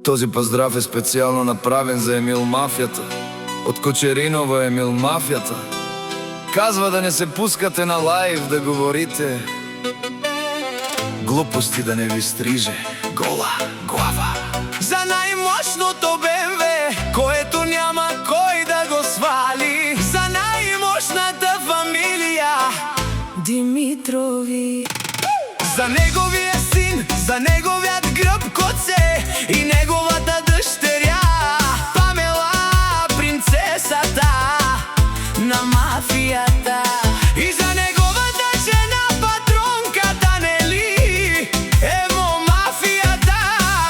Този поздрав е специјално направен за Емил Мафијата. Од Кочериново Емил Мафијата. Казва да не се пускате на лајв да говорите глупости, да не ви стриже гола глава. За најмошното БМВ, което няма кој да го свали. За најмошната фамилија Димитрови. За неговиот син, за неговиот грб коце и неговата дъщеря Памела, принцесата на мафијата. И за неговата жена, патронката Нели, ево мафијата.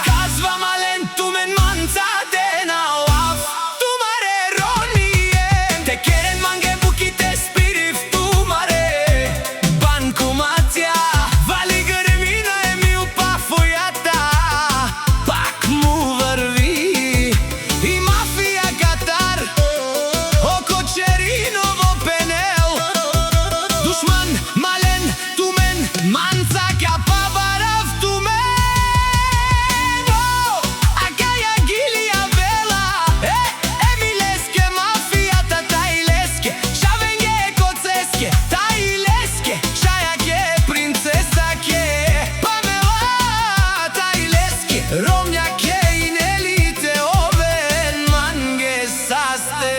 Казва мален тумен манцате на лав, тумаре рониен. Те керен манге буките спирив тумаре, банкоматија. Вали грмина Емил Пафојата, пак му върви. И мафија Катар, око Чериново пенел. Душман, мален, тумен, манца, капа, барав, тумен. Акаја гилија вела, Емилеске, мафијата, тајлеске. Шавенге, коцеске, тајлеске. Шајаке, принцесаке, Памела, тајлеске. Ромњаке и Нелите, овен манге састе.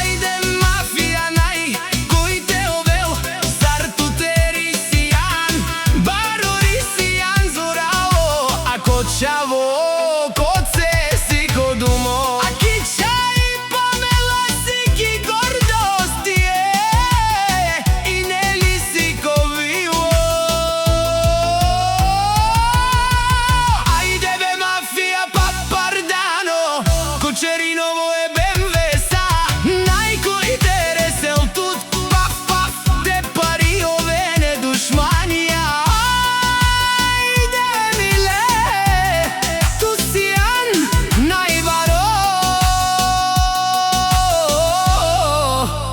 Ајде мафија нај, кој те овел, старту терисијан, барорисијан зораво, ако чаво, коце си кодумо. Аки чај Памела си ки гордостие, и Нели си ковиво. Ајде бе мафија папардано, Кочериново е БМВ-са. Најкој тересел тут, паф, паф, те пари овене душманија. Ајде Емиле, Тусијан, најваро.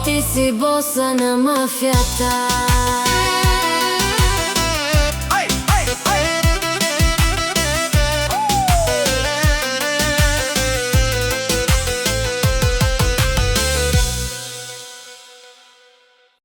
Ти си боса на мафијата.